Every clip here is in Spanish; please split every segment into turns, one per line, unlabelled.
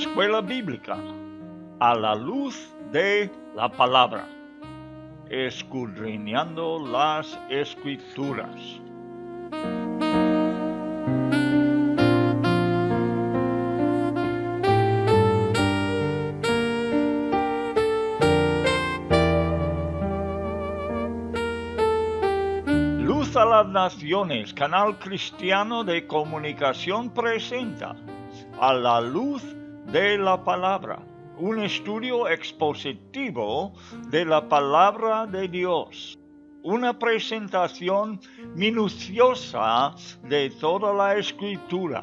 Escuela Bíblica a la luz de la palabra, escudriñando las Escrituras. Luz a las Naciones, canal cristiano de comunicación, presenta A la luz de la palabra, un estudio expositivo de la palabra de Dios, una presentación minuciosa de toda la Escritura,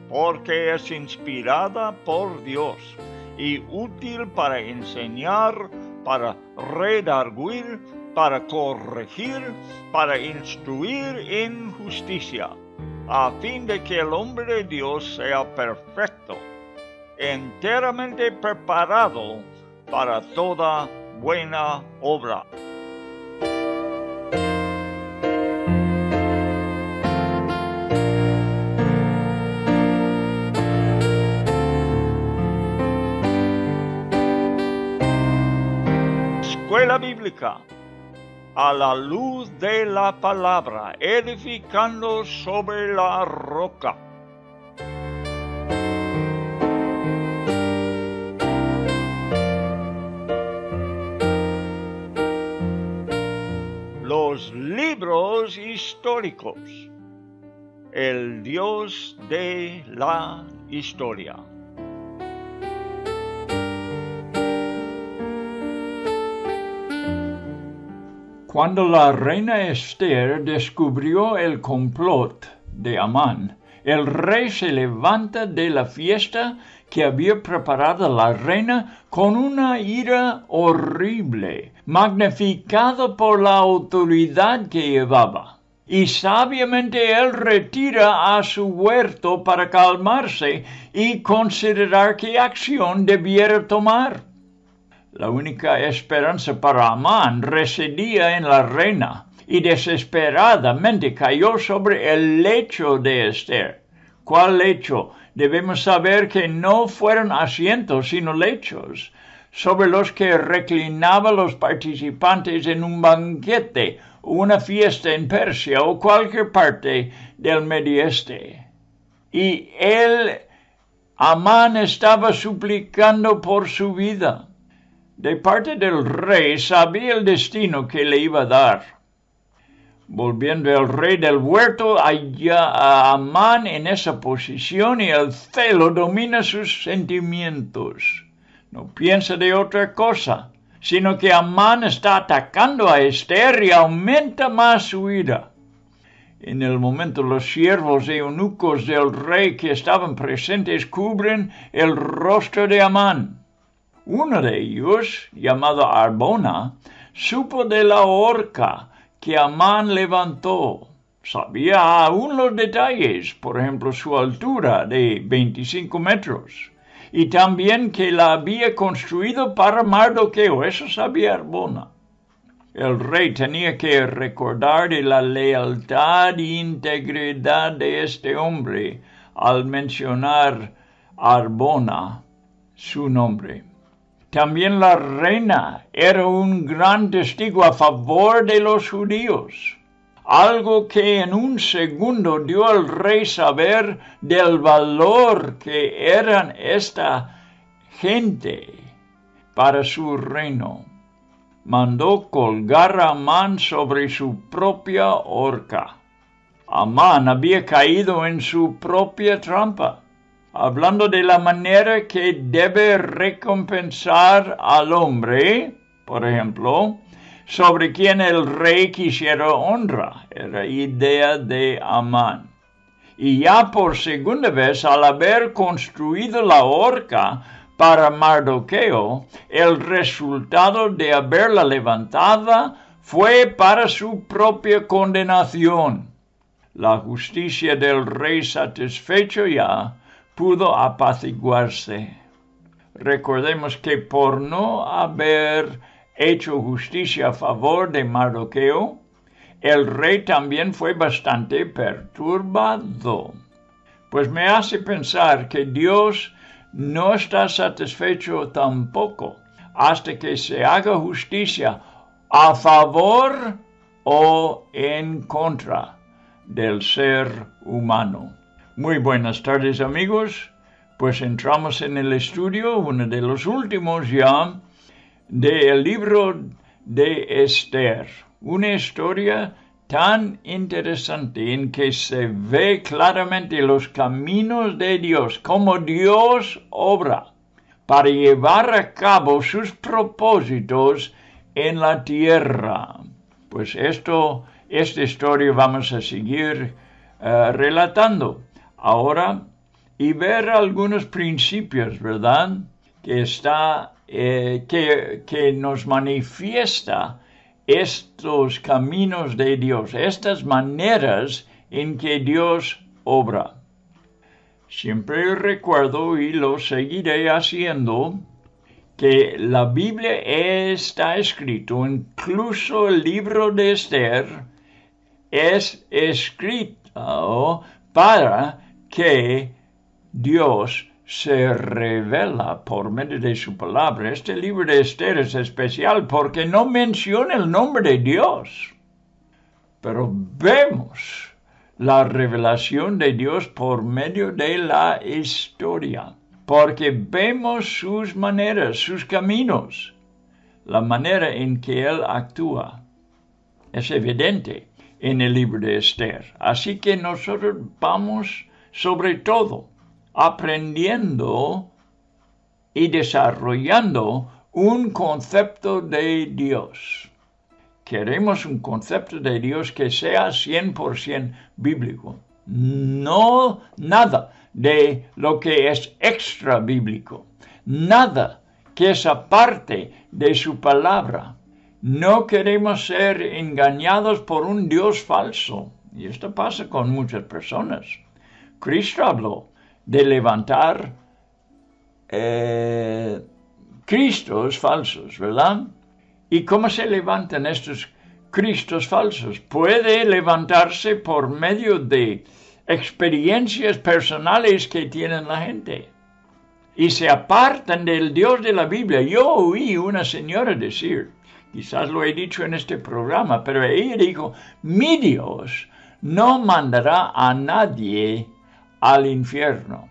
porque es inspirada por Dios y útil para enseñar, para redarguir, para corregir, para instruir en justicia, a fin de que el hombre de Dios sea perfecto, enteramente preparado para toda buena obra. Escuela Bíblica a la luz de la palabra, edificando sobre la roca. Los libros históricos, el Dios de la historia.
Cuando la reina Esther descubrió el complot de Amán, el rey se levanta de la fiesta que había preparado la reina con una ira horrible, magnificado por la autoridad que llevaba. Y sabiamente él retira a su huerto para calmarse y considerar qué acción debiera tomar. La única esperanza para Amán residía en la reina, y desesperadamente cayó sobre el lecho de Esther. ¿Cuál lecho? Debemos saber que no fueron asientos, sino lechos, sobre los que reclinaban los participantes en un banquete, una fiesta en Persia o cualquier parte del Medio Este. Y Amán estaba suplicando por su vida. De parte del rey sabía el destino que le iba a dar. Volviendo el rey del huerto, halla a Amán en esa posición y el celo domina sus sentimientos. No piensa de otra cosa, sino que Amán está atacando a Esther y aumenta más su ira. En el momento los siervos e eunucos del rey que estaban presentes cubren el rostro de Amán. Uno de ellos, llamado Arbona, supo de la horca que Amán levantó. Sabía aún los detalles, por ejemplo, su altura de 25 metros, y también que la había construido para Mardoqueo. Eso sabía Arbona. El rey tenía que recordar de la lealtad e integridad de este hombre al mencionar Arbona, su nombre. También la reina era un gran testigo a favor de los judíos, algo que en un segundo dio al rey saber del valor que eran esta gente para su reino. Mandó colgar a Amán sobre su propia horca. Amán había caído en su propia trampa, hablando de la manera que debe recompensar al hombre, por ejemplo, sobre quien el rey quisiera honra. Era idea de Amán. Y ya por segunda vez, al haber construido la horca para Mardoqueo, el resultado de haberla levantada fue para su propia condenación. La justicia del rey satisfecho ya pudo apaciguarse. Recordemos que por no haber hecho justicia a favor de Mardoqueo, el rey también fue bastante perturbado. Pues me hace pensar que Dios no está satisfecho tampoco hasta que se haga justicia a favor o en contra del ser humano. Muy buenas tardes, amigos. Pues entramos en el estudio, uno de los últimos ya, del libro de Esther. Una historia tan interesante en que se ve claramente los caminos de Dios, cómo Dios obra para llevar a cabo sus propósitos en la tierra. Pues esta historia vamos a seguir relatando ahora y ver algunos principios, ¿verdad? Que nos manifiesta estos caminos de Dios, estas maneras en que Dios obra. Siempre recuerdo y lo seguiré haciendo que la Biblia está escrito, incluso el libro de Esther es escrito para que Dios se revela por medio de su palabra. Este libro de Esther es especial porque no menciona el nombre de Dios, pero vemos la revelación de Dios por medio de la historia, porque vemos sus maneras, sus caminos, la manera en que Él actúa. Es evidente en el libro de Esther. Así que nosotros vamos sobre todo aprendiendo y desarrollando un concepto de Dios. Queremos un concepto de Dios que sea 100% bíblico. No nada de lo que es extra bíblico. Nada que es aparte de su palabra. No queremos ser engañados por un Dios falso. Y esto pasa con muchas personas. Cristo habló de levantar Cristos falsos, ¿verdad? ¿Y cómo se levantan estos Cristos falsos? Puede levantarse por medio de experiencias personales que tienen la gente. Y se apartan del Dios de la Biblia. Yo oí una señora decir, quizás lo he dicho en este programa, pero ella dijo, mi Dios no mandará a nadie al infierno.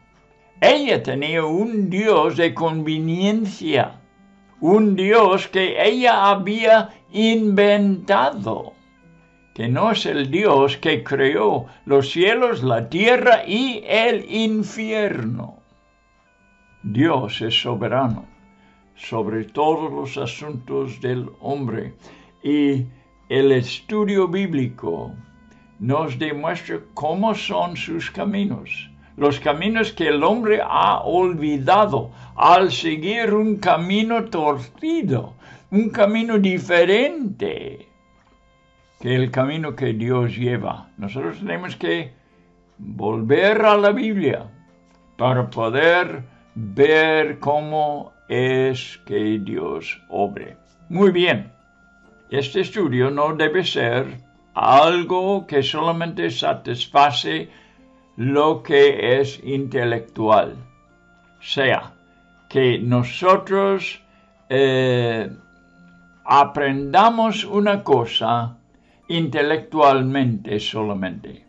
Ella tenía un Dios de conveniencia, un Dios que ella había inventado, que no es el Dios que creó los cielos, la tierra y el infierno. Dios es soberano sobre todos los asuntos del hombre y el estudio bíblico nos demuestra cómo son sus caminos, los caminos que el hombre ha olvidado al seguir un camino torcido, un camino diferente que el camino que Dios lleva. Nosotros tenemos que volver a la Biblia para poder ver cómo es que Dios obre. Muy bien, este estudio no debe ser algo que solamente satisface lo que es intelectual. O sea, que nosotros aprendamos una cosa intelectualmente solamente.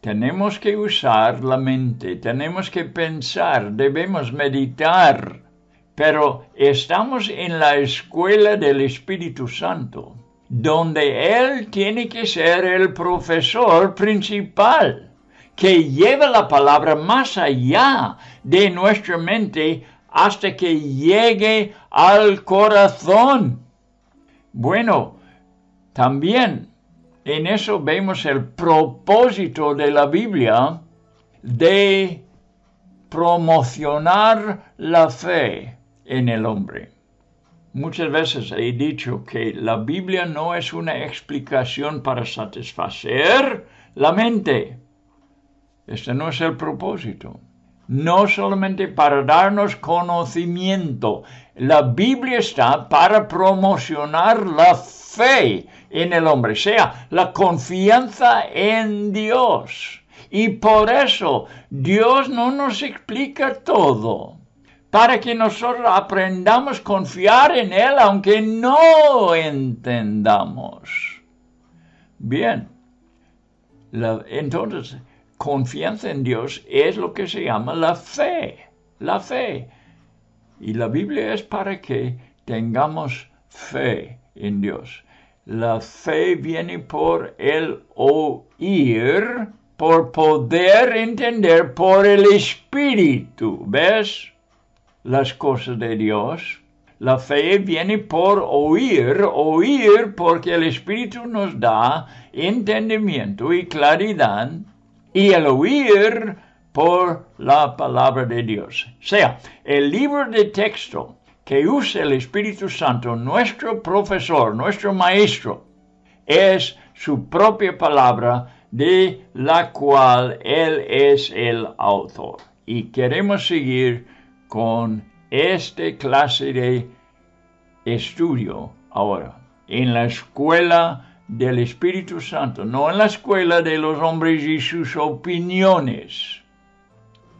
Tenemos que usar la mente, tenemos que pensar, debemos meditar, pero estamos en la escuela del Espíritu Santo, donde Él tiene que ser el profesor principal, que lleva la palabra más allá de nuestra mente hasta que llegue al corazón. Bueno, también en eso vemos el propósito de la Biblia de promocionar la fe en el hombre. Muchas veces he dicho que la Biblia no es una explicación para satisfacer la mente. Este no es el propósito. No solamente para darnos conocimiento. La Biblia está para promocionar la fe en el hombre, o sea, la confianza en Dios. Y por eso Dios no nos explica todo. para que nosotros aprendamos a confiar en Él, aunque no entendamos. Bien, entonces, confianza en Dios es lo que se llama la fe. La fe. Y la Biblia es para que tengamos fe en Dios. La fe viene por el oír, por poder entender por el Espíritu. ¿Ves? Las cosas de Dios. La fe viene por oír porque el Espíritu nos da entendimiento y claridad, y el oír por la palabra de Dios. O sea, el libro de texto que usa el Espíritu Santo, nuestro profesor, nuestro maestro, es su propia palabra, de la cual Él es el autor. Y queremos seguir con esta clase de estudio ahora, en la escuela del Espíritu Santo, no en la escuela de los hombres y sus opiniones.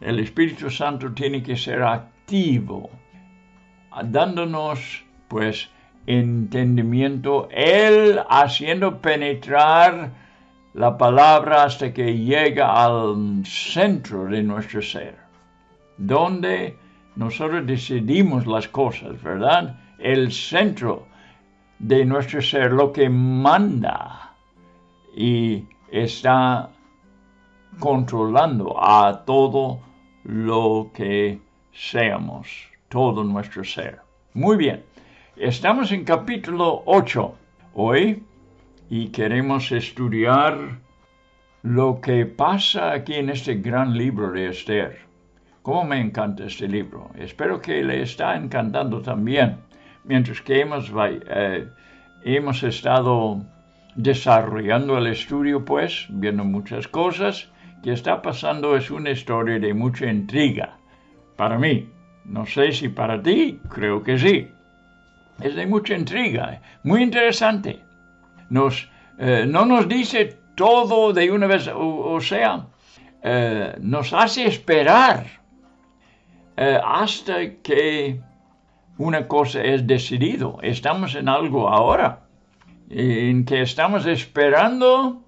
El Espíritu Santo tiene que ser activo, dándonos, pues, entendimiento, Él haciendo penetrar la palabra hasta que llega al centro de nuestro ser, donde nosotros decidimos las cosas, ¿verdad? El centro de nuestro ser, lo que manda y está controlando a todo lo que seamos, todo nuestro ser. Muy bien, estamos en capítulo 8 hoy y queremos estudiar lo que pasa aquí en este gran libro de Esther. Cómo me encanta este libro. Espero que le está encantando también. Mientras que hemos estado desarrollando el estudio, pues, viendo muchas cosas, que está pasando es una historia de mucha intriga. Para mí, no sé si para ti, creo que sí. Es de mucha intriga, muy interesante. No nos dice todo de una vez, o sea, nos hace esperar hasta que una cosa es decidido. Estamos en algo ahora, en que estamos esperando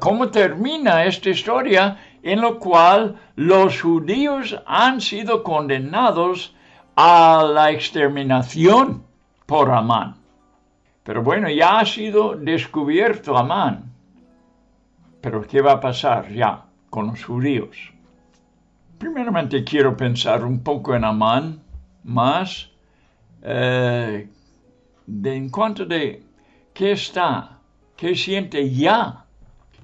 cómo termina esta historia, en lo cual los judíos han sido condenados a la exterminación por Amán. Pero bueno, ya ha sido descubierto Amán. Pero ¿qué va a pasar ya con los judíos? Primeramente quiero pensar un poco en Amán, más en cuanto de qué siente ya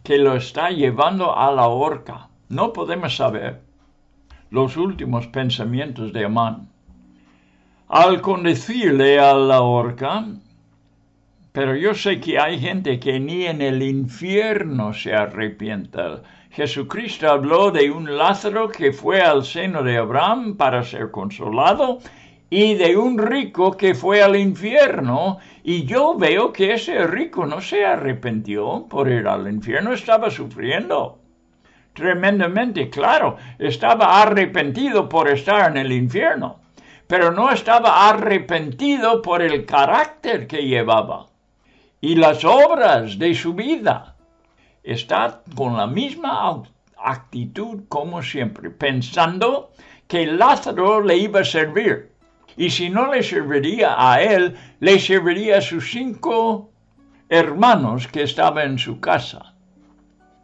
que lo está llevando a la horca. No podemos saber los últimos pensamientos de Amán. Al conducirle a la horca, pero yo sé que hay gente que ni en el infierno se arrepienta. Jesucristo habló de un Lázaro que fue al seno de Abraham para ser consolado, y de un rico que fue al infierno, y yo veo que ese rico no se arrepintió por ir al infierno, estaba sufriendo tremendamente, claro, estaba arrepentido por estar en el infierno, pero no estaba arrepentido por el carácter que llevaba y las obras de su vida. Está con la misma actitud como siempre, pensando que Lázaro le iba a servir. Y si no le serviría a él, le serviría a sus 5 hermanos que estaban en su casa.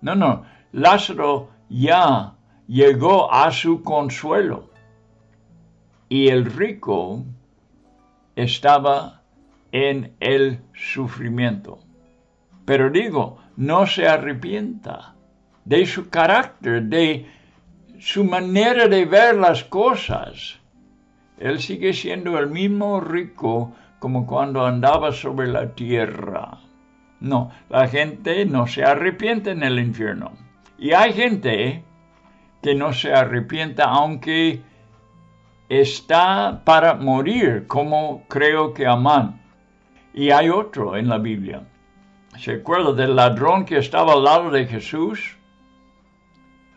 No, Lázaro ya llegó a su consuelo. Y el rico estaba en el sufrimiento. Pero digo, no se arrepienta de su carácter, de su manera de ver las cosas. Él sigue siendo el mismo rico como cuando andaba sobre la tierra. No, la gente no se arrepiente en el infierno. Y hay gente que no se arrepienta aunque está para morir, como creo que Amán. Y hay otro en la Biblia. ¿Se acuerda del ladrón que estaba al lado de Jesús?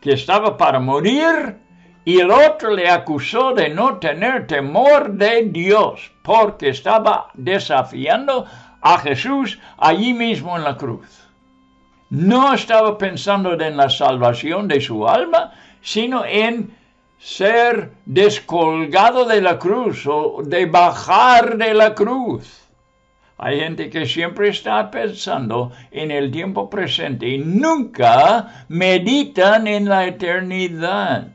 Que estaba para morir y el otro le acusó de no tener temor de Dios, porque estaba desafiando a Jesús allí mismo en la cruz. No estaba pensando en la salvación de su alma, sino en ser descolgado de la cruz o de bajar de la cruz. Hay gente que siempre está pensando en el tiempo presente y nunca meditan en la eternidad.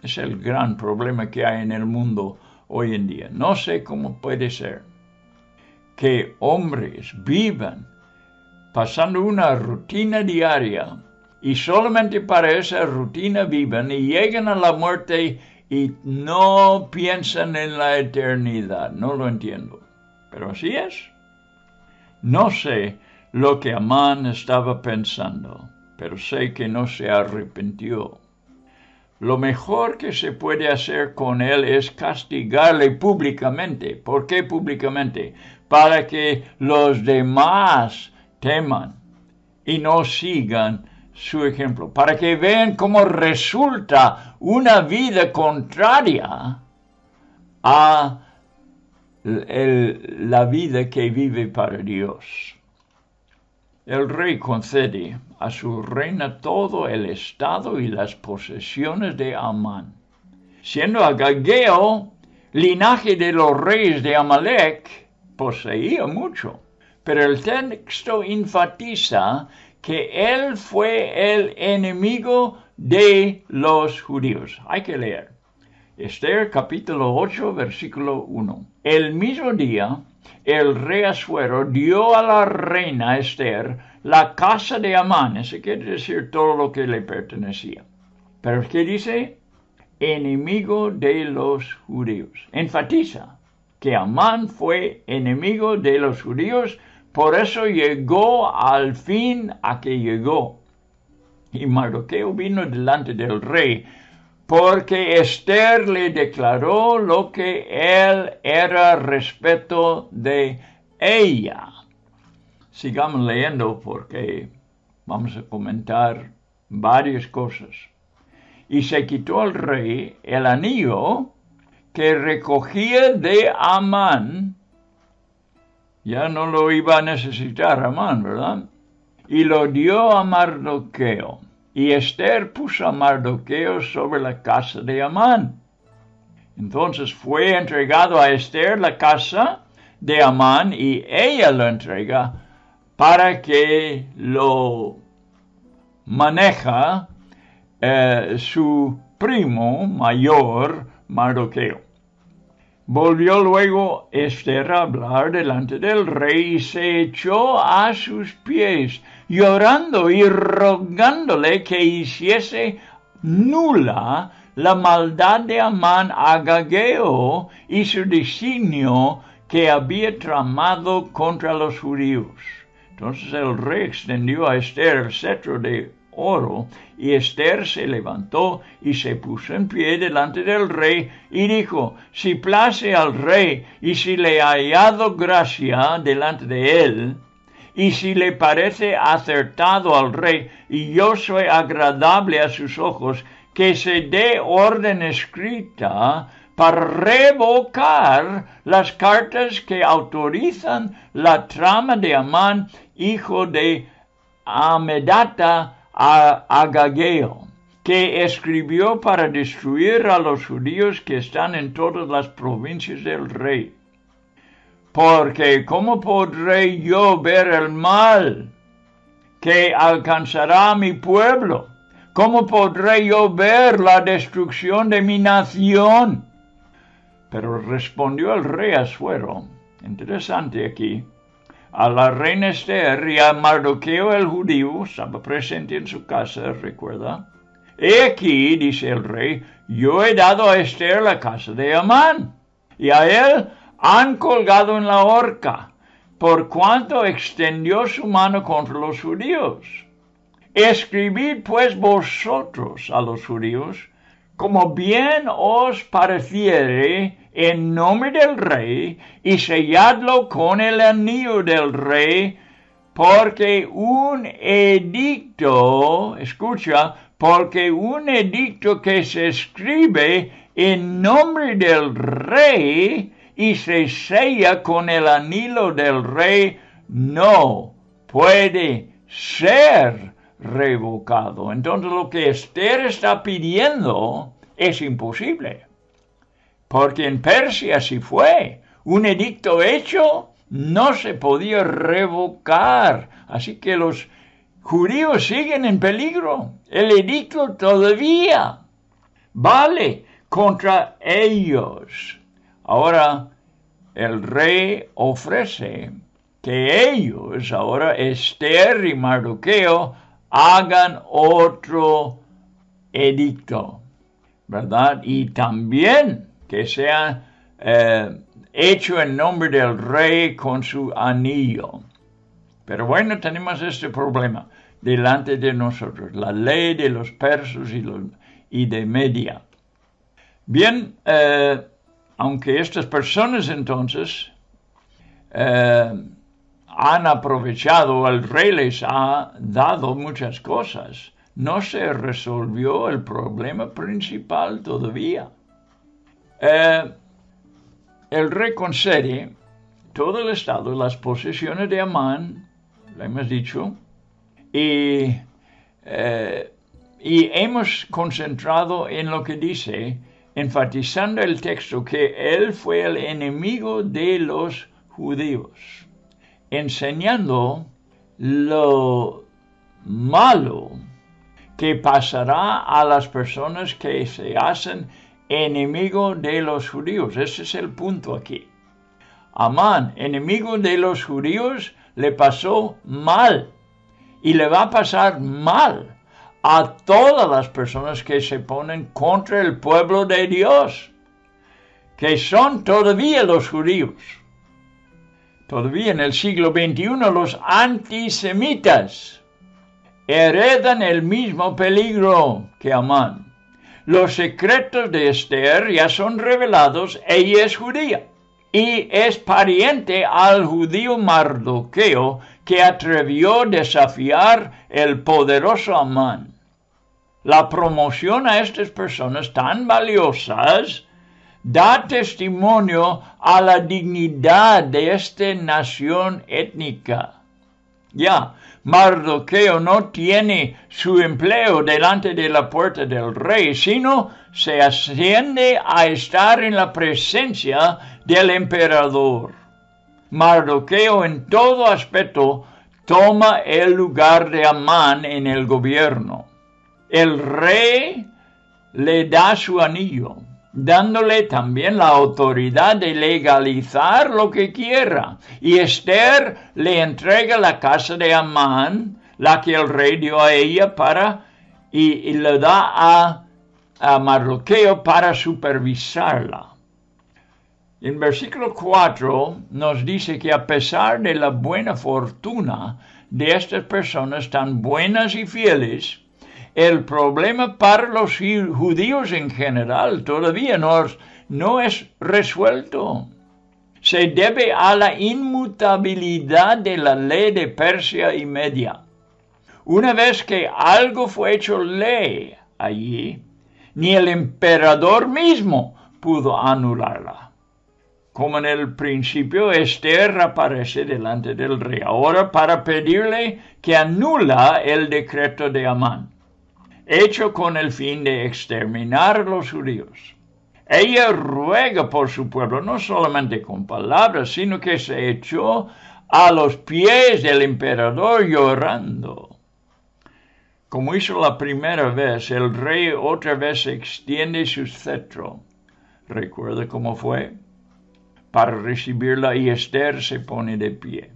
Es el gran problema que hay en el mundo hoy en día. No sé cómo puede ser que hombres vivan pasando una rutina diaria y solamente para esa rutina vivan y llegan a la muerte y no piensan en la eternidad. No lo entiendo. Pero así es. No sé lo que Amán estaba pensando, pero sé que no se arrepintió. Lo mejor que se puede hacer con él es castigarle públicamente. ¿Por qué públicamente? Para que los demás teman y no sigan su ejemplo. Para que vean cómo resulta una vida contraria a la vida que vive para Dios. El rey concede a su reina todo el estado y las posesiones de Amán. Siendo Agageo linaje de los reyes de Amalek, poseía mucho. Pero el texto enfatiza que él fue el enemigo de los judíos. Hay que leer. Esther capítulo 8, versículo 1. El mismo día, el rey Asuero dio a la reina Esther la casa de Amán. Eso quiere decir todo lo que le pertenecía. Pero ¿qué dice? Enemigo de los judíos. Enfatiza que Amán fue enemigo de los judíos, por eso llegó al fin a que llegó. Y Mardoqueo vino delante del rey, porque Esther le declaró lo que él era respecto de ella. Sigamos leyendo porque vamos a comentar varias cosas. Y se quitó el rey el anillo que recogía de Amán. Ya no lo iba a necesitar Amán, ¿verdad? Y lo dio a Mardoqueo. Y Esther puso a Mardoqueo sobre la casa de Amán. Entonces fue entregado a Esther la casa de Amán y ella lo entrega para que lo maneja su primo mayor Mardoqueo. Volvió luego Esther a hablar delante del rey y se echó a sus pies, llorando y rogándole que hiciese nula la maldad de Amán Agageo y su designio que había tramado contra los judíos. Entonces el rey extendió a Esther el cetro de oro, y Esther se levantó y se puso en pie delante del rey y dijo: si place al rey y si le ha hallado gracia delante de él, y si le parece acertado al rey y yo soy agradable a sus ojos, que se dé orden escrita para revocar las cartas que autorizan la trama de Amán, hijo de Amedata, a Agageo, que escribió para destruir a los judíos que están en todas las provincias del rey. Porque ¿cómo podré yo ver el mal que alcanzará a mi pueblo? ¿Cómo podré yo ver la destrucción de mi nación? Pero respondió el rey Asuero, interesante aquí, a la reina Esther y a Mardoqueo el judío, estaba presente en su casa, recuerda. He aquí, dice el rey, yo he dado a Esther la casa de Amán, y a él han colgado en la horca, por cuanto extendió su mano contra los judíos. Escribid pues vosotros a los judíos, como bien os pareciere, en nombre del rey, y selladlo con el anillo del rey, porque un edicto, escucha, porque un edicto que se escribe en nombre del rey y se sella con el anillo del rey no puede ser revocado. Entonces lo que Esther está pidiendo es imposible, porque en Persia sí fue. Un edicto hecho no se podía revocar, así que los judíos siguen en peligro. El edicto todavía vale contra ellos. Ahora el rey ofrece que ellos, ahora Esther y Mardoqueo, hagan otro edicto, ¿verdad? Y también que sea hecho en nombre del rey con su anillo. Pero bueno, tenemos este problema delante de nosotros, la ley de los persas y de Media. Bien, aunque estas personas entonces han aprovechado, el rey les ha dado muchas cosas, no se resolvió el problema principal todavía. El rey concede todo el estado, las posesiones de Amán, lo hemos dicho, y hemos concentrado en lo que dice, enfatizando el texto que él fue el enemigo de los judíos, enseñando lo malo que pasará a las personas que se hacen enemigo de los judíos. Ese es el punto aquí. Amán, enemigo de los judíos, le pasó mal y le va a pasar mal a todas las personas que se ponen contra el pueblo de Dios, que son todavía los judíos. Todavía en el siglo XXI los antisemitas heredan el mismo peligro que Amán. Los secretos de Esther ya son revelados. Ella es judía y es pariente al judío Mardoqueo, que atrevió a desafiar el poderoso Amán. La promoción a estas personas tan valiosas da testimonio a la dignidad de esta nación étnica. Ya, Mardoqueo no tiene su empleo delante de la puerta del rey, sino se asciende a estar en la presencia del emperador. Mardoqueo en todo aspecto toma el lugar de Amán en el gobierno. El rey le da su anillo, dándole también la autoridad de legalizar lo que quiera. Y Esther le entrega la casa de Amán, la que el rey dio a ella, y le da a Mardoqueo para supervisarla. En versículo 4 nos dice que a pesar de la buena fortuna de estas personas tan buenas y fieles, el problema para los judíos en general todavía no es resuelto. Se debe a la inmutabilidad de la ley de Persia y Media. Una vez que algo fue hecho ley allí, ni el emperador mismo pudo anularla. Como en el principio, Esther aparece delante del rey ahora para pedirle que anula el decreto de Amán, hecho con el fin de exterminar a los judíos. Ella ruega por su pueblo, no solamente con palabras, sino que se echó a los pies del emperador llorando. Como hizo la primera vez, el rey otra vez extiende su cetro. ¿Recuerda cómo fue? Para recibirla, y Esther se pone de pie.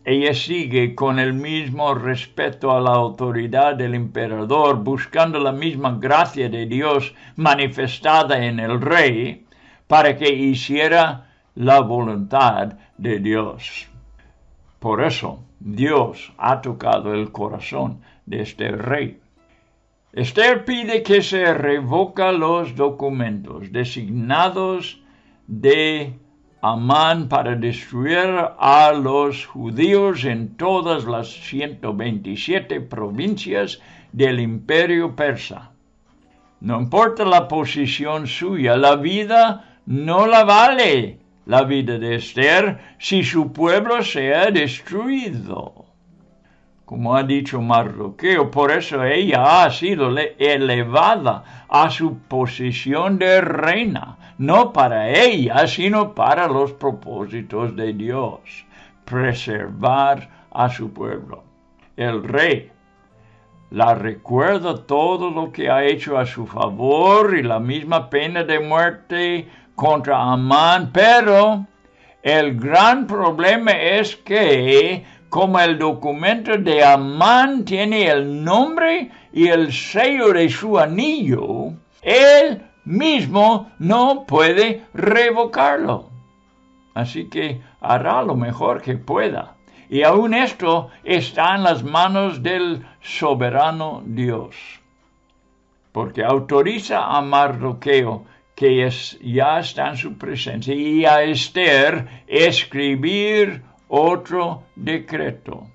Ella sigue con el mismo respeto a la autoridad del emperador, buscando la misma gracia de Dios manifestada en el rey, para que hiciera la voluntad de Dios. Por eso, Dios ha tocado el corazón de este rey. Esther pide que se revoca los documentos designados de Amán para destruir a los judíos en todas las 127 provincias del imperio persa. No importa la posición suya, la vida no la vale, la vida de Esther, si su pueblo sea destruido. Como ha dicho Mardoqueo, por eso ella ha sido elevada a su posición de reina, no para ella, sino para los propósitos de Dios, preservar a su pueblo. El rey la recuerda todo lo que ha hecho a su favor y la misma pena de muerte contra Amán, pero el gran problema es que, como el documento de Amán tiene el nombre y el sello de su anillo, él mismo no puede revocarlo. Así que hará lo mejor que pueda. Y aún esto está en las manos del soberano Dios, porque autoriza a Mardoqueo, que ya está en su presencia, y a Esther escribir otro decreto,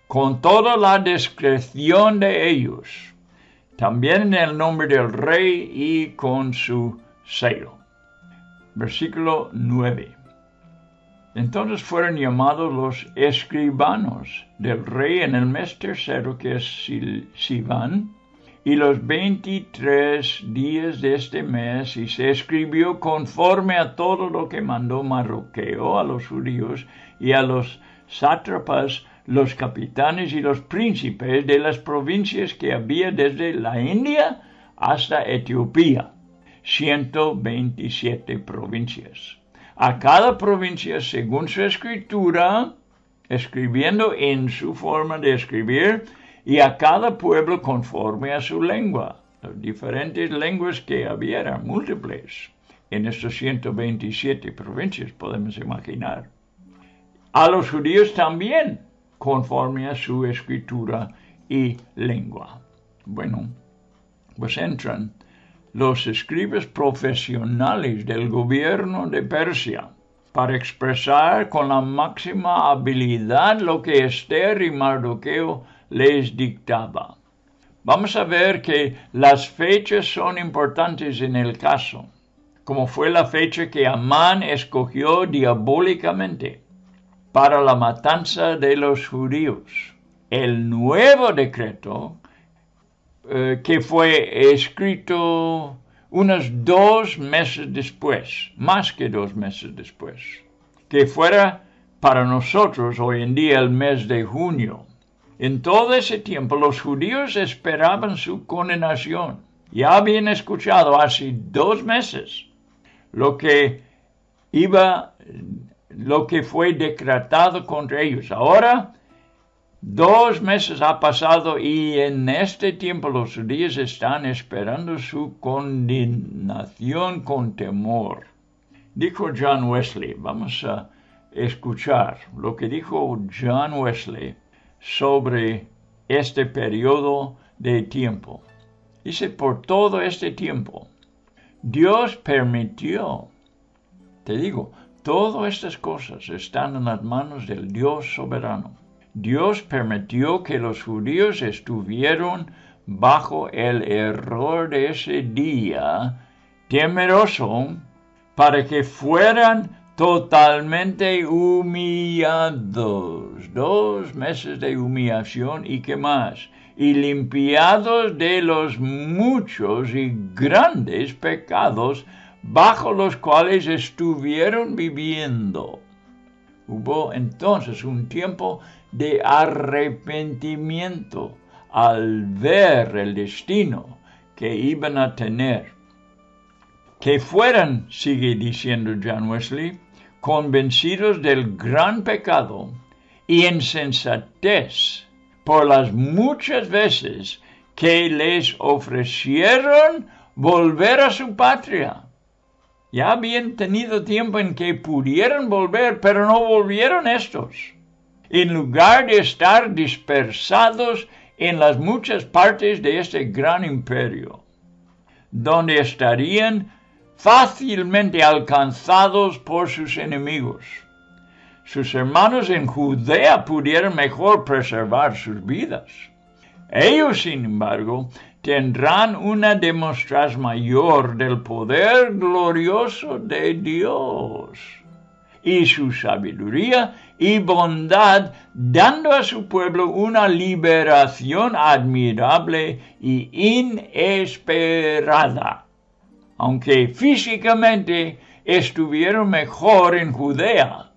con toda la discreción de ellos, también en el nombre del rey y con su sello. Versículo 9. Entonces fueron llamados los escribanos del rey en el mes tercero, que es Sivan, y los 23 días de este mes, y se escribió conforme a todo lo que mandó Mardoqueo a los judíos y a los sátrapas, los capitanes y los príncipes de las provincias que había desde la India hasta Etiopía, 127 provincias. A cada provincia según su escritura, escribiendo en su forma de escribir, y a cada pueblo conforme a su lengua. Las diferentes lenguas que había eran múltiples en estas 127 provincias, podemos imaginar. A los judíos también, conforme a su escritura y lengua. Bueno, pues entran los escribas profesionales del gobierno de Persia para expresar con la máxima habilidad lo que Esther y Mardoqueo les dictaba. Vamos a ver que las fechas son importantes en el caso, como fue la fecha que Amán escogió diabólicamente para la matanza de los judíos. El nuevo decreto, que fue escrito unos 2 meses después, más que 2 meses después, que fuera para nosotros hoy en día el mes de junio. En todo ese tiempo los judíos esperaban su condenación. Ya habían escuchado hace 2 meses lo que fue decretado contra ellos. Ahora 2 meses ha pasado y en este tiempo los judíos están esperando su condenación con temor. Dijo John Wesley, vamos a escuchar lo que dijo John Wesley sobre este periodo de tiempo. Dice, por todo este tiempo, Dios permitió, te digo, todas estas cosas están en las manos del Dios soberano. Dios permitió que los judíos estuvieran bajo el error de ese día temeroso para que fueran totalmente humillados. 2 meses de humillación y qué más. Y limpiados de los muchos y grandes pecados bajo los cuales estuvieron viviendo. Hubo entonces un tiempo de arrepentimiento al ver el destino que iban a tener. Que fueran, sigue diciendo John Wesley, convencidos del gran pecado y insensatez por las muchas veces que les ofrecieron volver a su patria. Ya habían tenido tiempo en que pudieran volver, pero no volvieron estos. En lugar de estar dispersados en las muchas partes de este gran imperio, donde estarían fácilmente alcanzados por sus enemigos. Sus hermanos en Judea pudieron mejor preservar sus vidas. Ellos, sin embargo, tendrán una demostración mayor del poder glorioso de Dios y su sabiduría y bondad, dando a su pueblo una liberación admirable y inesperada. Aunque físicamente estuvieron mejor en Judea,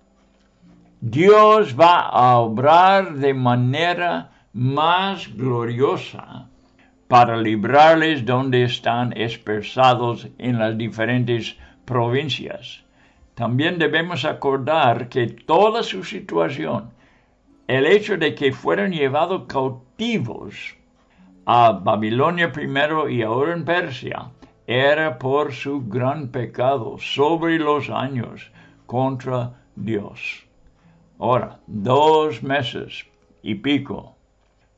Dios va a obrar de manera más gloriosa para librarles donde están dispersados en las diferentes provincias. También debemos acordar que toda su situación, el hecho de que fueron llevados cautivos a Babilonia primero y ahora en Persia, era por su gran pecado sobre los años contra Dios. Ahora, 2 meses y pico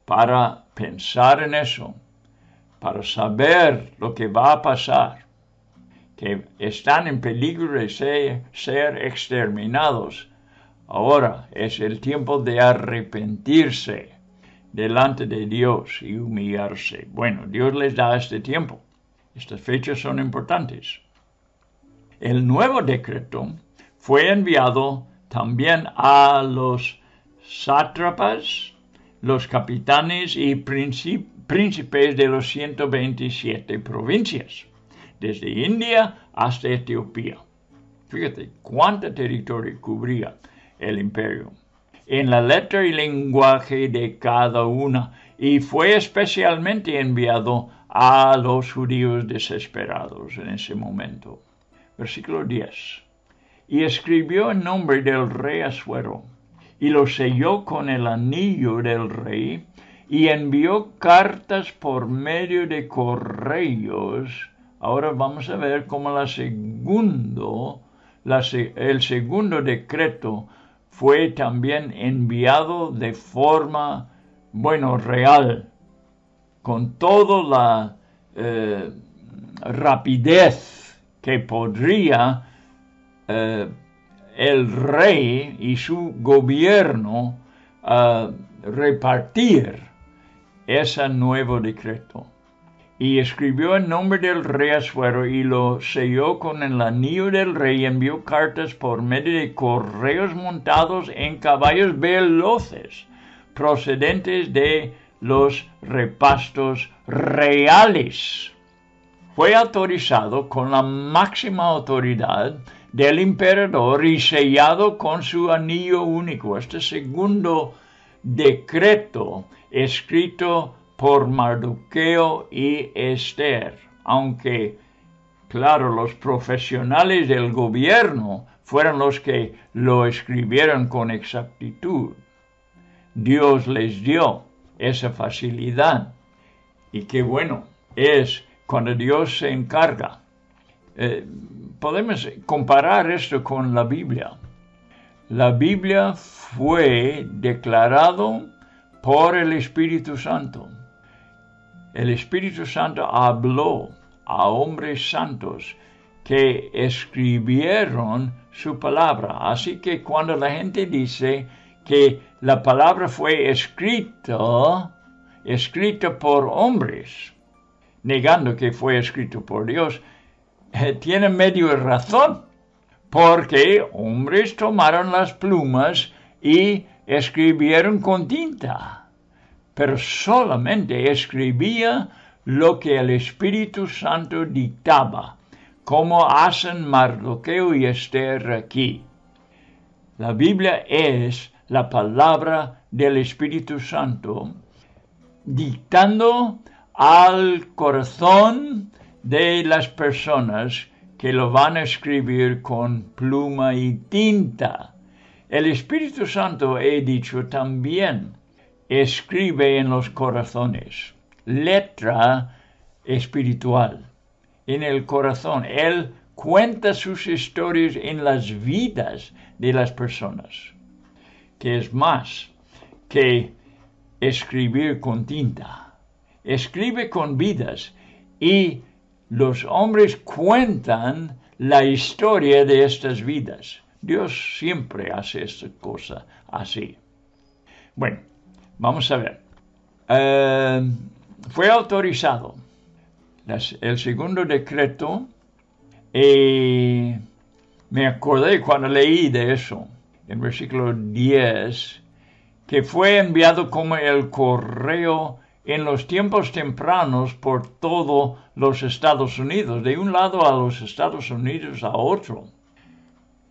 para pensar en eso, para saber lo que va a pasar, que están en peligro de ser exterminados. Ahora es el tiempo de arrepentirse delante de Dios y humillarse. Bueno, Dios les da este tiempo. Estas fechas son importantes. El nuevo decreto fue enviado también a los sátrapas, los capitanes y príncipes de los 127 provincias, desde India hasta Etiopía. Fíjate cuánto territorio cubría el imperio, en la letra y lenguaje de cada una, y fue especialmente enviado a los judíos desesperados en ese momento. Versículo 10. Y escribió en nombre del rey Asuero, y lo selló con el anillo del rey, y envió cartas por medio de correos. Ahora vamos a ver cómo el segundo decreto fue también enviado de forma, real, con toda la rapidez que podría el rey y su gobierno repartir ese nuevo decreto. Y escribió en nombre del rey Asuero y lo selló con el anillo del rey y envió cartas por medio de correos montados en caballos veloces, procedentes de los repastos reales. Fue autorizado con la máxima autoridad del emperador y sellado con su anillo único. Este segundo decreto escrito por Mardoqueo y Esther, aunque, claro, los profesionales del gobierno fueron los que lo escribieron con exactitud. Dios les dio esa facilidad, y qué bueno es cuando Dios se encarga. Podemos comparar esto con la Biblia. La Biblia fue declarado por el Espíritu Santo. El Espíritu Santo habló a hombres santos que escribieron su palabra. Así que cuando la gente dice que la palabra fue escrita por hombres, negando que fue escrito por Dios, tiene medio razón, porque hombres tomaron las plumas y escribieron con tinta, pero solamente escribía lo que el Espíritu Santo dictaba, como hacen Mardoqueo y Esther aquí. La Biblia es la palabra del Espíritu Santo, dictando al corazón de las personas que lo van a escribir con pluma y tinta. El Espíritu Santo, he dicho, también escribe en los corazones, letra espiritual, en el corazón. Él cuenta sus historias en las vidas de las personas, que es más que escribir con tinta. Escribe con vidas y los hombres cuentan la historia de estas vidas. Dios siempre hace esta cosa así. Bueno, vamos a ver. Fue autorizado el segundo decreto y me acordé cuando leí de eso, en versículo 10, que fue enviado como el correo en los tiempos tempranos por todos los Estados Unidos, de un lado a los Estados Unidos a otro.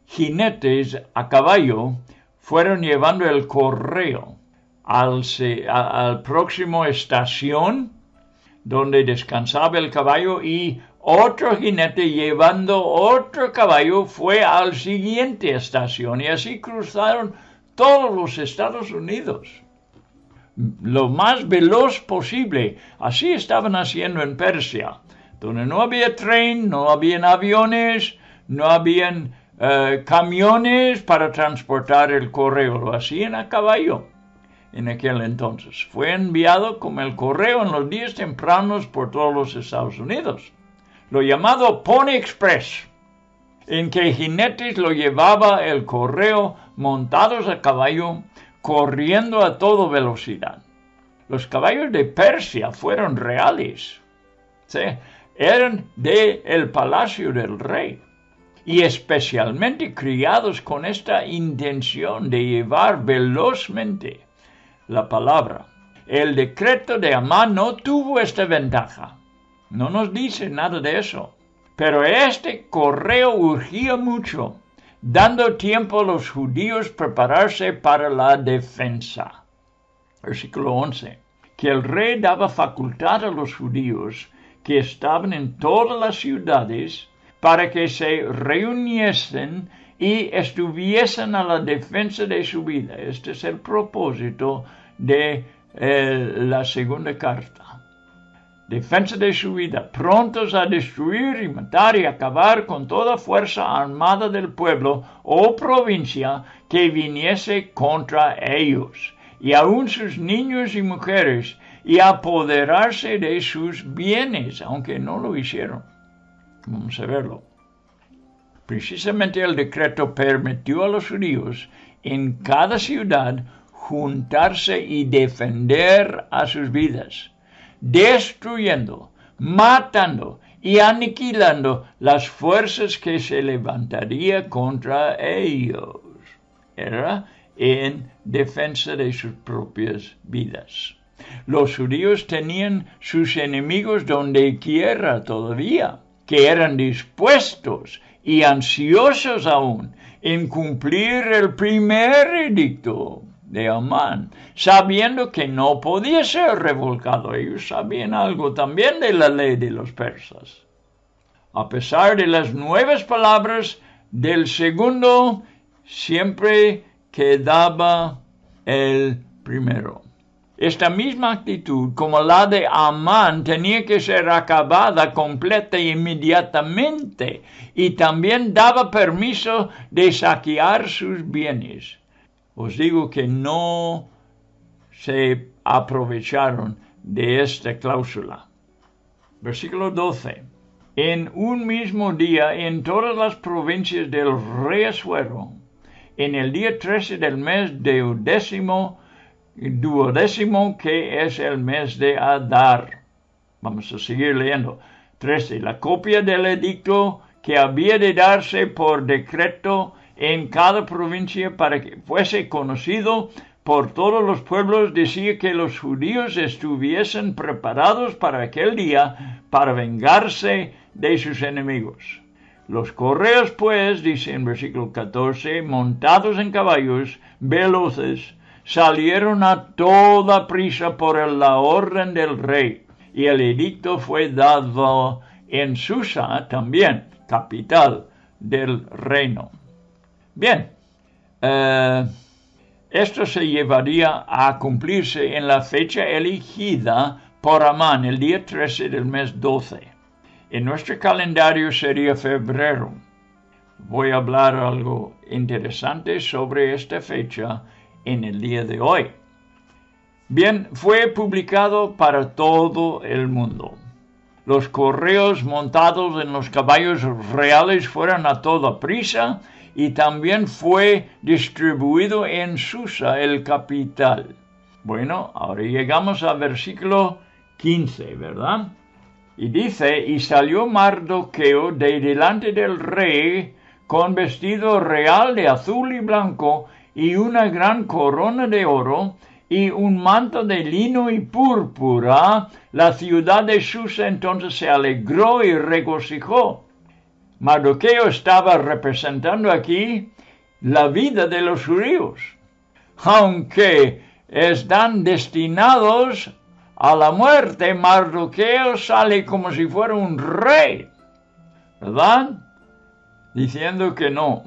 Jinetes a caballo fueron llevando el correo al próximo estación donde descansaba el caballo, y otro jinete llevando otro caballo fue al siguiente estación, y así cruzaron todos los Estados Unidos lo más veloz posible. Así estaban haciendo en Persia, donde no había tren, no habían aviones, no habían camiones para transportar el correo. Lo hacían a caballo en aquel entonces. Fue enviado como el correo en los días tempranos por todos los Estados Unidos. Lo llamado Pony Express, en que jinetes lo llevaba el correo montados a caballo, corriendo a toda velocidad. Los caballos de Persia fueron reales. ¿Sí? Eran del palacio del rey, y especialmente criados con esta intención de llevar velozmente la palabra. El decreto de Amán no tuvo esta ventaja. No nos dice nada de eso. Pero este correo urgía mucho, dando tiempo a los judíos prepararse para la defensa. Versículo 11. Que el rey daba facultad a los judíos que estaban en todas las ciudades para que se reuniesen y estuviesen a la defensa de su vida. Este es el propósito de la segunda carta. Defensa de su vida, prontos a destruir y matar y acabar con toda fuerza armada del pueblo o provincia que viniese contra ellos, y aun sus niños y mujeres, y apoderarse de sus bienes, aunque no lo hicieron. Vamos a verlo. Precisamente el decreto permitió a los judíos en cada ciudad juntarse y defender a sus vidas, destruyendo, matando y aniquilando las fuerzas que se levantarían contra ellos. Era en defensa de sus propias vidas. Los judíos tenían sus enemigos donde quiera todavía, que eran dispuestos y ansiosos aún en cumplir el primer edicto de Amán, sabiendo que no podía ser revocado. Ellos sabían algo también de la ley de los persas. A pesar de las nuevas palabras del segundo, siempre quedaba el primero. Esta misma actitud, como la de Amán, tenía que ser acabada completa e inmediatamente, y también daba permiso de saquear sus bienes. Os digo que no se aprovecharon de esta cláusula. Versículo 12. En un mismo día, en todas las provincias del rey Asuero, en el día 13 del mes duodécimo, que es el mes de Adar. Vamos a seguir leyendo. 13. La copia del edicto que había de darse por decreto en cada provincia para que fuese conocido por todos los pueblos, decía que los judíos estuviesen preparados para aquel día para vengarse de sus enemigos. Los correos, pues, dice en versículo 14, montados en caballos veloces, salieron a toda prisa por la orden del rey, y el edicto fue dado en Susa también, capital del reino. Bien, esto se llevaría a cumplirse en la fecha elegida por Amán, el día 13 del mes 12. En nuestro calendario sería febrero. Voy a hablar algo interesante sobre esta fecha en el día de hoy. Bien, fue publicado para todo el mundo. los correos montados en los caballos reales fueron a toda prisa y también fue distribuido en Susa, el capital. Bueno, ahora llegamos al versículo 15, ¿verdad? Y dice, y salió Mardoqueo de delante del rey con vestido real de azul y blanco y una gran corona de oro y un manto de lino y púrpura. La ciudad de Susa entonces se alegró y regocijó. Mardoqueo estaba representando aquí la vida de los judíos, aunque están destinados a la muerte. Mardoqueo sale como si fuera un rey, ¿verdad? Diciendo que no,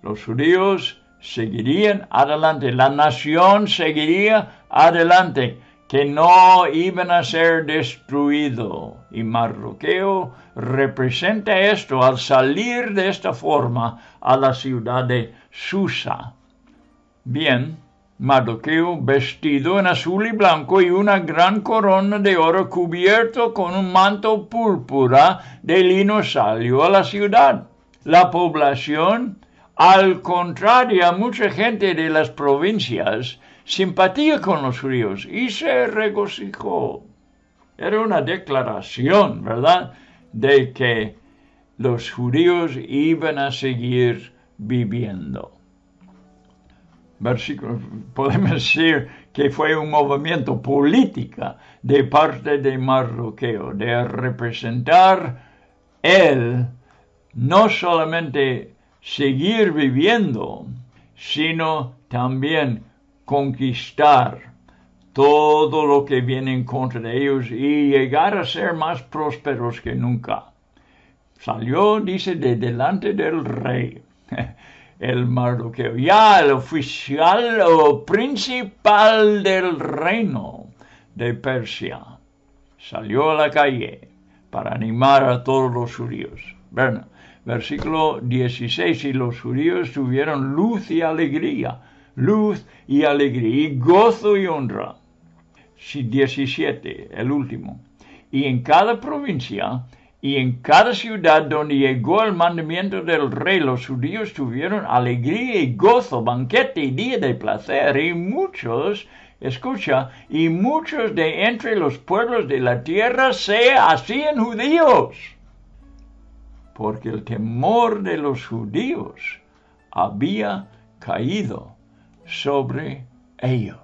los judíos seguirían adelante, la nación seguiría adelante, que no iban a ser destruidos. Y Mardoqueo representa esto al salir de esta forma a la ciudad de Susa. Bien, Mardoqueo, vestido en azul y blanco y una gran corona de oro, cubierto con un manto púrpura de lino, salió a la ciudad. La población, al contrario, mucha gente de las provincias, simpatía con los judíos y se regocijó. Era una declaración, ¿verdad?, de que los judíos iban a seguir viviendo. Podemos decir que fue un movimiento político de parte de Mardoqueo, de representar él no solamente seguir viviendo, sino también conquistar todo lo que viene en contra de ellos y llegar a ser más prósperos que nunca. Salió, dice, de delante del rey, el Mardoqueo, ya el oficial o principal del reino de Persia. Salió a la calle para animar a todos los judíos. Bueno, versículo 16, y los judíos tuvieron luz y alegría, y gozo y honra. 17, el último. Y en cada provincia y en cada ciudad donde llegó el mandamiento del rey, los judíos tuvieron alegría y gozo, banquete y día de placer, y muchos, escucha, y muchos de entre los pueblos de la tierra se hacían judíos, porque el temor de los judíos había caído sobre ellos.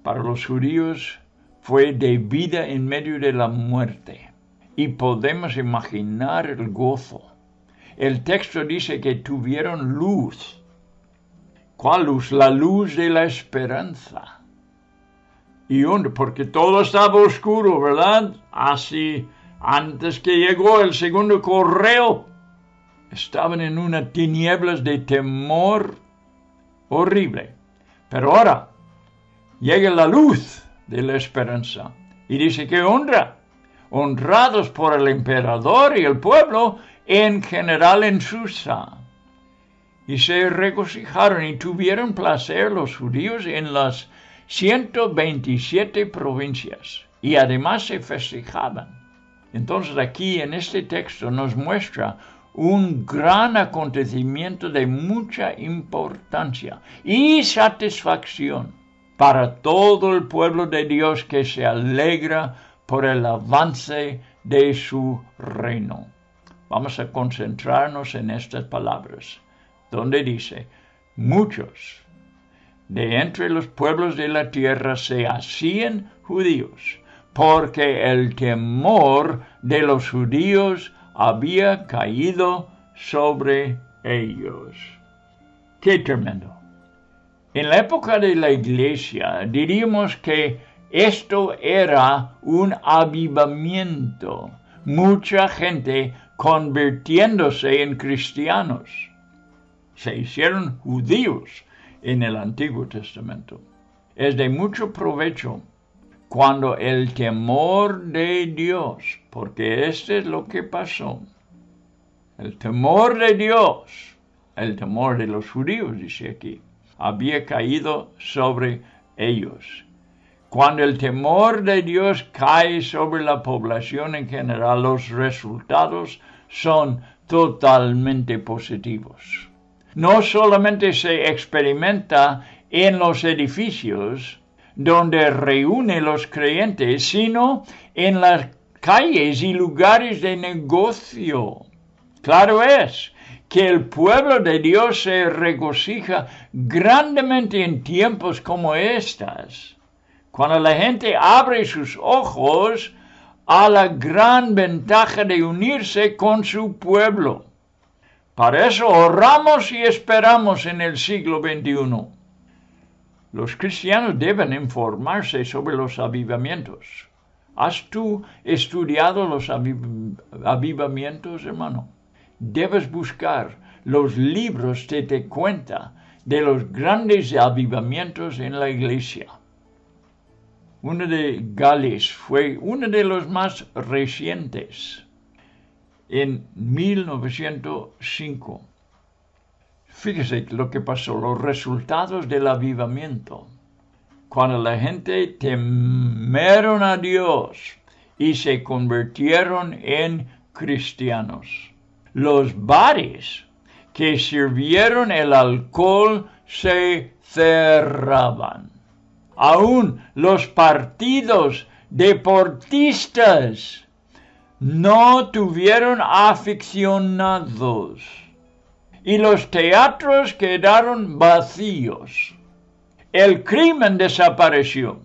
Para los judíos fue de vida en medio de la muerte, y podemos imaginar el gozo. El texto dice que tuvieron luz. ¿Cuál luz? La luz de la esperanza. ¿Y dónde? Porque todo estaba oscuro, ¿verdad? Así, antes que llegó el segundo correo, estaban en unas tinieblas de temor horrible. Pero ahora llega la luz de la esperanza. Y dice que honrados por el emperador y el pueblo en general en Susa. Y se regocijaron y tuvieron placer los judíos en las 127 provincias. Y además se festejaban. Entonces aquí en este texto nos muestra un gran acontecimiento de mucha importancia y satisfacción para todo el pueblo de Dios que se alegra por el avance de su reino. Vamos a concentrarnos en estas palabras, donde dice, muchos de entre los pueblos de la tierra se hacían judíos, porque el temor de los judíos había caído sobre ellos. ¡Qué tremendo! En la época de la iglesia diríamos que esto era un avivamiento. Mucha gente convirtiéndose en cristianos. Se hicieron judíos en el Antiguo Testamento. Es de mucho provecho cuando el temor de Dios, porque este es lo que pasó, el temor de Dios, el temor de los judíos, dice aquí, había caído sobre ellos. Cuando el temor de Dios cae sobre la población en general, los resultados son totalmente positivos. No solamente se experimenta en los edificios donde reúne los creyentes, sino en las calles y lugares de negocio. Claro es que el pueblo de Dios se regocija grandemente en tiempos como estas, cuando la gente abre sus ojos a la gran ventaja de unirse con su pueblo. Para eso oramos y esperamos en el siglo XXI. Los cristianos deben informarse sobre los avivamientos. ¿Has tú estudiado los avivamientos, hermano? Debes buscar los libros que te cuentan de los grandes avivamientos en la iglesia. Uno de Gales fue uno de los más recientes, en 1905. Fíjese lo que pasó, los resultados del avivamiento. Cuando la gente temieron a Dios y se convirtieron en cristianos. Los bares que sirvieron el alcohol se cerraban. Aún los partidos deportistas no tuvieron aficionados y los teatros quedaron vacíos. El crimen desapareció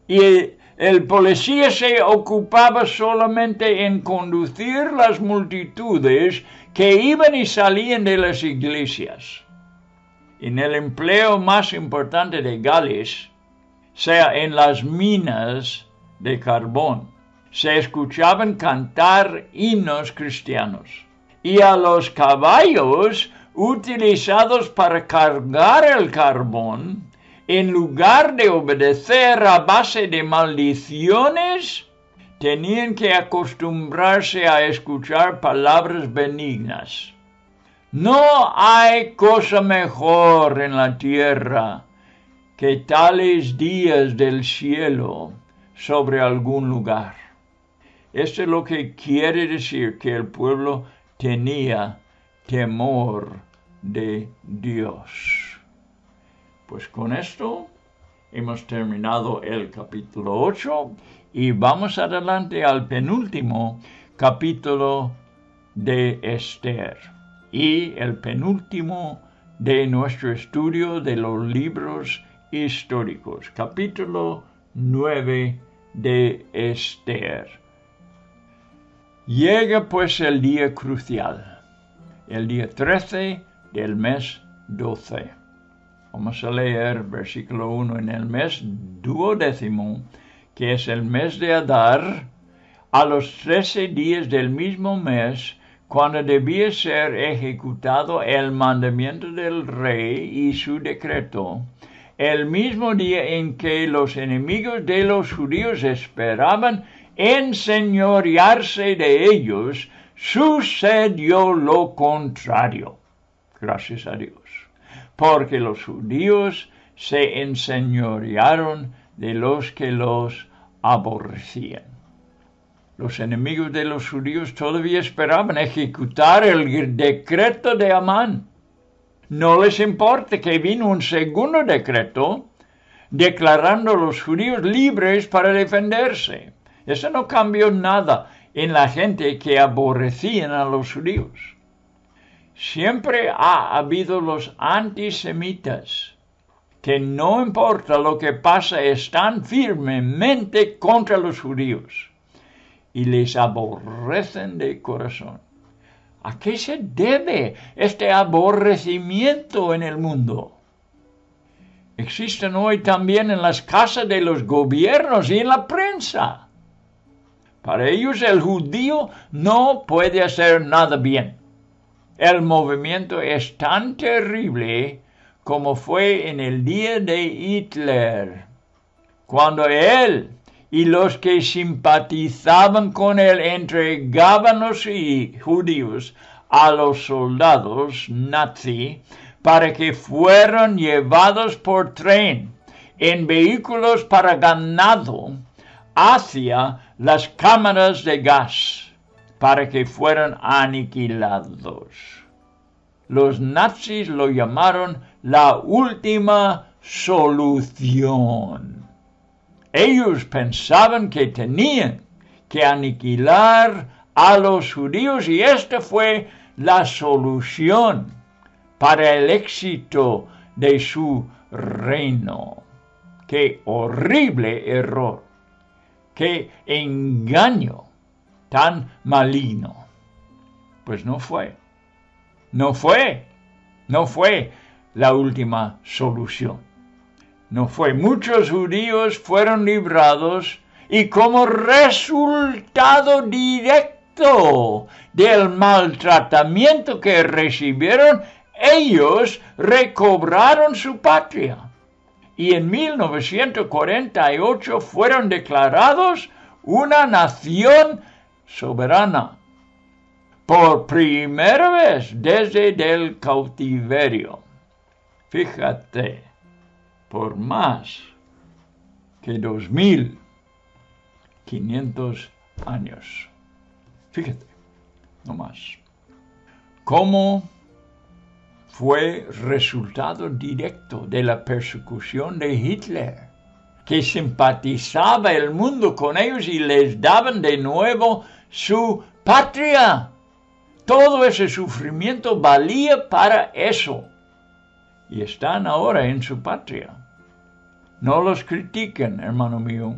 y el policía se ocupaba solamente en conducir las multitudes que iban y salían de las iglesias. En el empleo más importante de Gales, sea en las minas de carbón, se escuchaban cantar himnos cristianos, y a los caballos utilizados para cargar el carbón, en lugar de obedecer a base de maldiciones, tenían que acostumbrarse a escuchar palabras benignas. No hay cosa mejor en la tierra que tales días del cielo sobre algún lugar. Esto es lo que quiere decir que el pueblo tenía temor de Dios. Pues con esto hemos terminado el capítulo 8 y vamos adelante al penúltimo capítulo de Esther y el penúltimo de nuestro estudio de los libros históricos, capítulo 9 de Esther. Llega pues el día crucial, el día 13 del mes 12. Vamos a leer versículo 1. En el mes 12, que es el mes de Adar, a los 13 días del mismo mes, cuando debía ser ejecutado el mandamiento del rey y su decreto, el mismo día en que los enemigos de los judíos esperaban enseñorearse de ellos, sucedió lo contrario. Gracias a Dios. Porque los judíos se enseñorearon de los que los aborrecían. Los enemigos de los judíos todavía esperaban ejecutar el decreto de Amán. No les importa que vino un segundo decreto declarando a los judíos libres para defenderse. Eso no cambió nada en la gente que aborrecían a los judíos. Siempre ha habido los antisemitas, que no importa lo que pasa, están firmemente contra los judíos y les aborrecen de corazón. ¿A qué se debe este aborrecimiento en el mundo? Existen hoy también en las casas de los gobiernos y en la prensa. Para ellos el judío no puede hacer nada bien. El movimiento es tan terrible como fue en el día de Hitler, cuando él y los que simpatizaban con él entregaban a los judíos a los soldados nazi para que fueran llevados por tren en vehículos para ganado hacia las cámaras de gas para que fueran aniquilados. Los nazis lo llamaron la última solución. Ellos pensaban que tenían que aniquilar a los judíos y esta fue la solución para el éxito de su reino. ¡Qué horrible error! ¡Qué engaño tan maligno! Pues no fue la última solución. No fue. Muchos judíos fueron librados y como resultado directo del maltratamiento que recibieron, ellos recobraron su patria. Y en 1948 fueron declarados una nación soberana. Por primera vez desde el cautiverio. Fíjate, por más que 2500 años. Fíjate, no más. ¿Cómo fue resultado directo de la persecución de Hitler? Que simpatizaba el mundo con ellos y les daban de nuevo su patria. Todo ese sufrimiento valía para eso. Y están ahora en su patria. No los critiquen, hermano mío.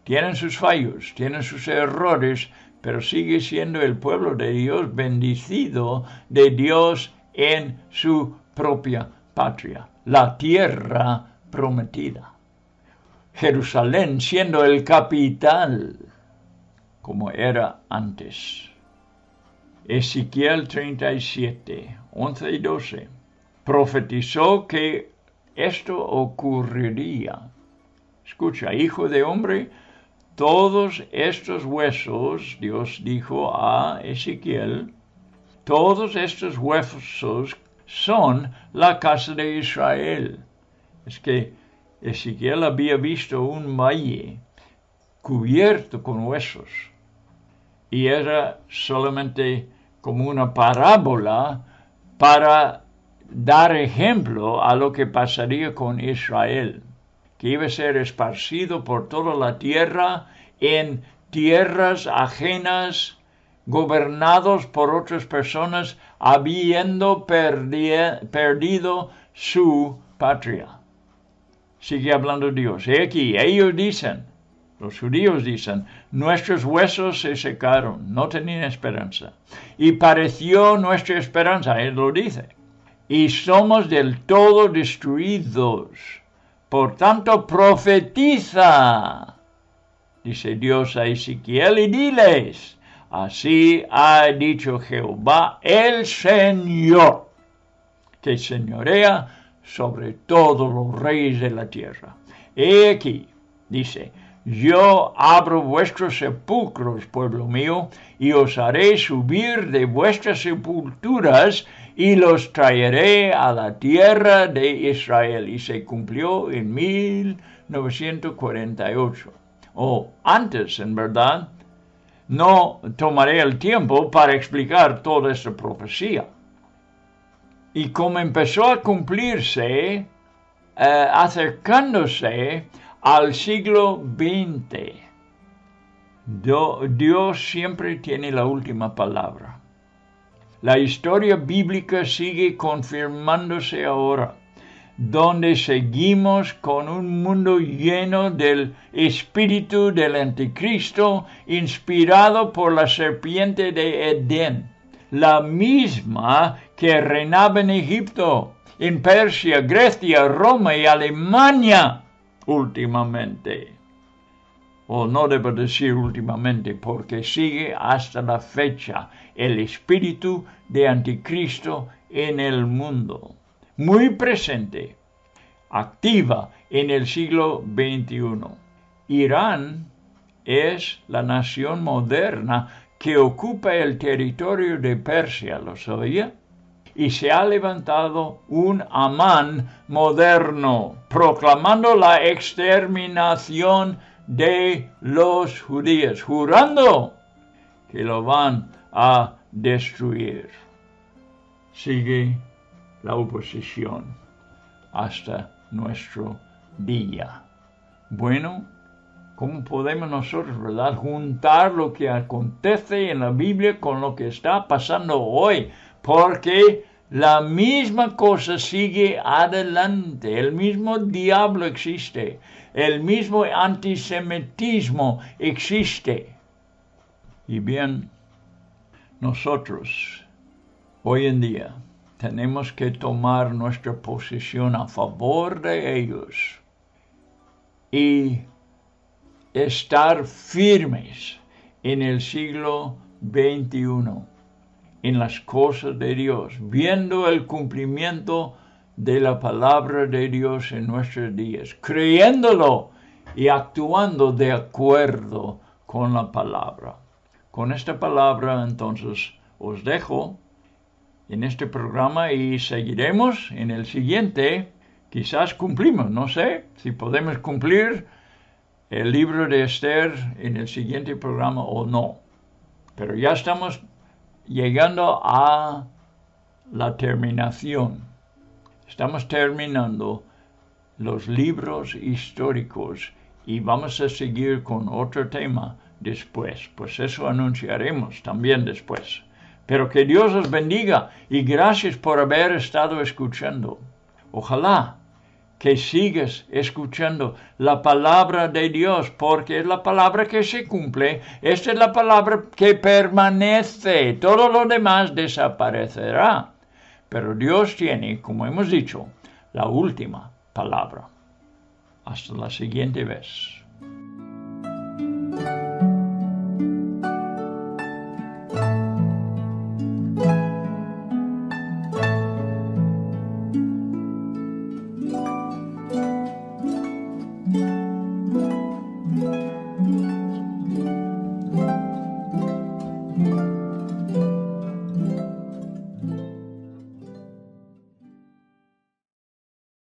Tienen sus fallos, tienen sus errores, pero sigue siendo el pueblo de Dios, bendecido de Dios en su propia patria, la tierra prometida. Jerusalén siendo el capital, como era antes. Ezequiel 37, 11 y 12, profetizó que esto ocurriría. Escucha, hijo de hombre, todos estos huesos, Dios dijo a Ezequiel, todos estos huesos son la casa de Israel. Es que Ezequiel había visto un valle cubierto con huesos. Y era solamente como una parábola para dar ejemplo a lo que pasaría con Israel, que iba a ser esparcido por toda la tierra en tierras ajenas, gobernados por otras personas, habiendo perdido su patria. Sigue hablando Dios. He aquí, ellos dicen, los judíos dicen, nuestros huesos se secaron, no tenían esperanza. Y pareció nuestra esperanza, él lo dice. Y somos del todo destruidos. Por tanto, profetiza, dice Dios a Ezequiel, y diles, así ha dicho Jehová el Señor, que señorea sobre todos los reyes de la tierra. He aquí, dice, yo abro vuestros sepulcros, pueblo mío, y os haré subir de vuestras sepulturas, y los traeré a la tierra de Israel. Y se cumplió en 1948. O antes, en verdad. No tomaré el tiempo para explicar toda esta profecía. Y como empezó a cumplirse, acercándose al siglo XX, Dios siempre tiene la última palabra. La historia bíblica sigue confirmándose ahora, donde seguimos con un mundo lleno del espíritu del anticristo, inspirado por la serpiente de Edén, la misma que reinaba en Egipto, en Persia, Grecia, Roma y Alemania últimamente. O no debo decir últimamente, porque sigue hasta la fecha el espíritu de anticristo en el mundo. Muy presente, activa en el siglo XXI. Irán es la nación moderna que ocupa el territorio de Persia, ¿lo sabía? y se ha levantado un Amán moderno, proclamando la exterminación de los judíos, jurando que lo van a destruir. Sigue la oposición hasta nuestro día. Bueno, ¿cómo podemos nosotros, verdad, juntar lo que acontece en la Biblia con lo que está pasando hoy? Porque la misma cosa sigue adelante, el mismo diablo existe, el mismo antisemitismo existe. Y bien, nosotros hoy en día tenemos que tomar nuestra posición a favor de ellos y estar firmes en el siglo XXI, en las cosas de Dios, viendo el cumplimiento de la palabra de Dios en nuestros días, creyéndolo y actuando de acuerdo con la palabra. Con esta palabra, entonces, os dejo en este programa y seguiremos en el siguiente. Quizás cumplimos, no sé si podemos cumplir el libro de Esther en el siguiente programa o no. Pero ya estamos llegando a la terminación. Estamos terminando los libros históricos y vamos a seguir con otro tema después. Pues eso anunciaremos también después. Pero que Dios os bendiga y gracias por haber estado escuchando. Ojalá que sigas escuchando la palabra de Dios, porque es la palabra que se cumple, esta es la palabra que permanece, todo lo demás desaparecerá. Pero Dios tiene, como hemos dicho, la última palabra. Hasta la siguiente vez.